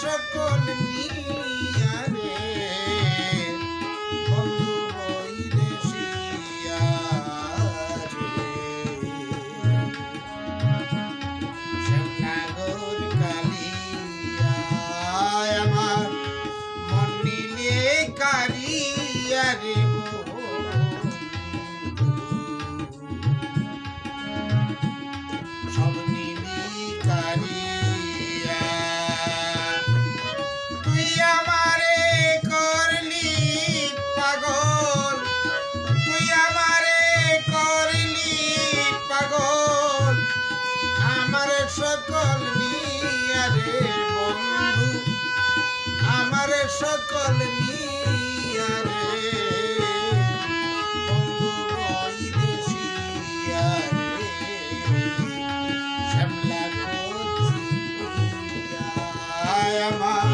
সকল নিয়া রে বন্ধু বৈদেশিয়া রে শ্যামনগর কালিয়া আমার মন নিলে কারিয়া রে সব নিলি কারিয়া তুই আমারে করলি পাগল তুই আমারে করলি পাগল আমার সকল নিয়া রে বন্ধু আমার সকল নিয়া রে বন্ধু বৈদেশিয়া রে শ্যামলা কোচিয়া আমার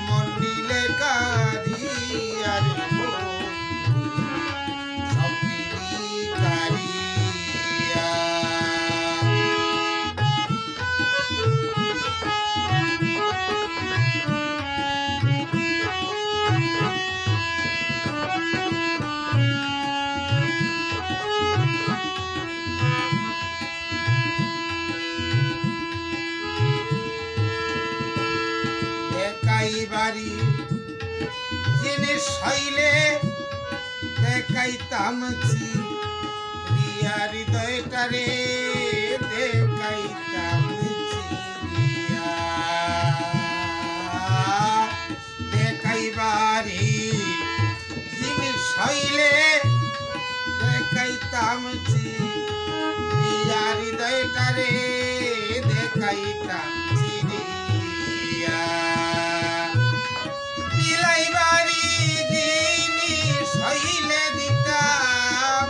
মন নিলে কারিয়া রে বন্ধু সব নিলি কারিয়া দেখাই বাড়ি জিনিস হইলে দেখাইতাম রিয়া হৃদয়টারে দেখাইতাম রিয়া দেখাই বাড়ি জিনিস হইলে দেখাইতাম রিয়া হৃদয়টারে দেখাইতাম রিয়া বিলাই বাড়ি জিনিস হইলে দিতাম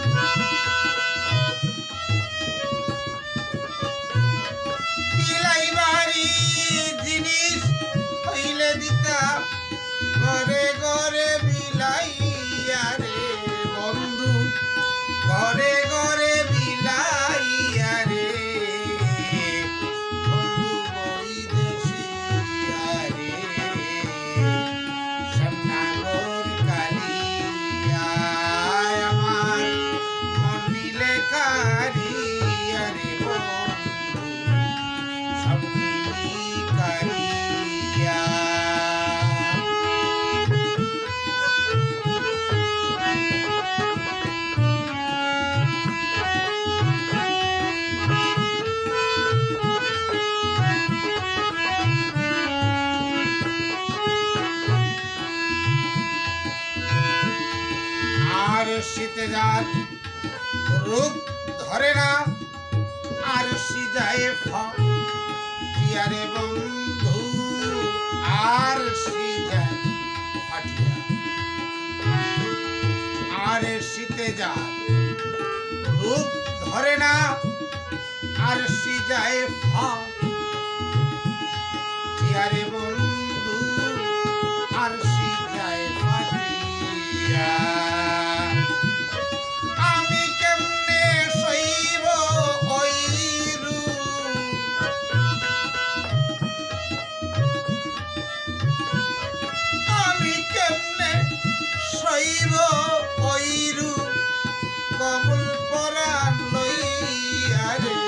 বিলাই বাড়ি জিনিস হইলে দিতাম ঘরে ঘরে বিলাইয়া রে বন্ধু ঘরে ঘরে বিলাইয়া রে বন্ধু বৈদেশিয়া রে শ্যামনগর কালিয়া আমার মন নিলে কারিয়া রে বন্ধু সব নিলি কারিয়া আর শীতে যার রূপ ধরে না আর সি যায় ফাটিয়ারে বন্ধু আর সি যায় ফাটিয়া আর শীতে যার রূপ ধরে না আর সি যায় ফাটিয়ারে বন্ধু আর সি যায় ফাটিয়া আমি কেমনে সইব ওই আমি কেমনে সইব ওই কমল পরাণ লইয়া রে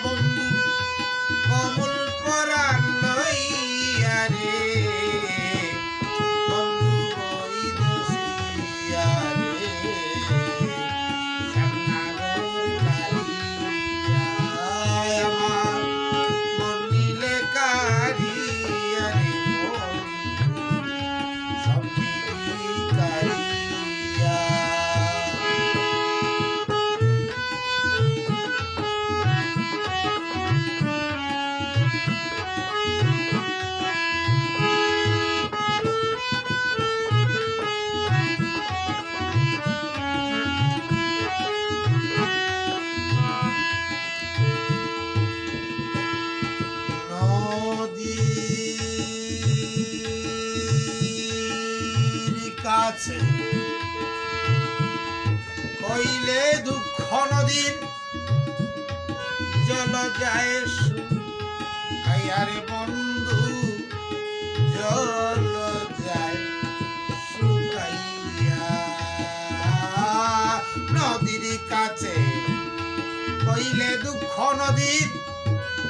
বন্ধু কমল পরাণ লইয়া রে বন্ধু বৈদেশিয়া রে শ্যামনগর কালিয়া আমার মন নিলে কারিয়া রে বন্ধু সব নিলি কারিয়া কাছে কইলে দুঃখ নদীর জল যায় শুকাইয়ারে বন্ধু কাছে কইলে দুঃখ নদীর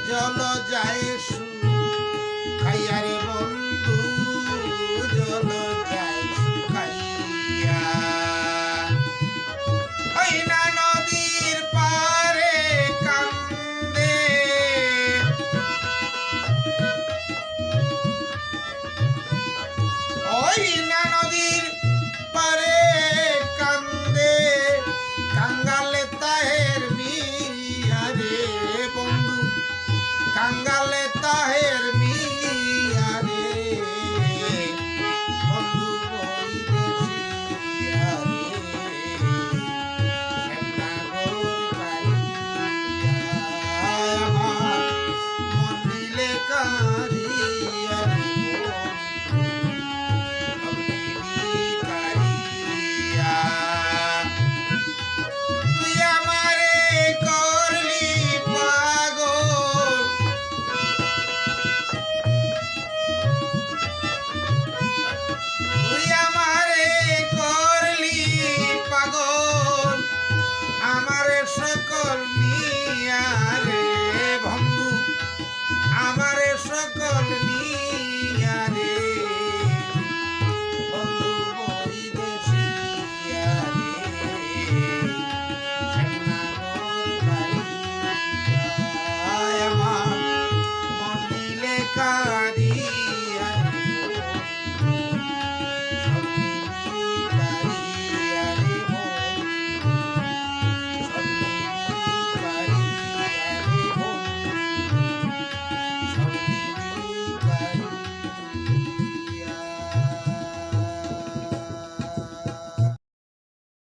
জল যায় শুকাইয়া রে বন্ধু জল যায় শুকাইয়া ওই না নদীর পারে কান্দে ওই না নদীর পারে কান্দে কাঙ্গালে তাহের মিয়া রে বন্ধু কাঙ্গালে তাহের মিয়া রে বন্ধু বৈদেশিয়া রে শ্যামনগর কালিয়া আমার মন দিলে কারিয়া রে সকল নিয়া রে বন্ধু আমারে সকল নিয়া রে বন্ধু বৈদেশিয়া রে শ্যামনগর কালিয়া আমার মন দিলে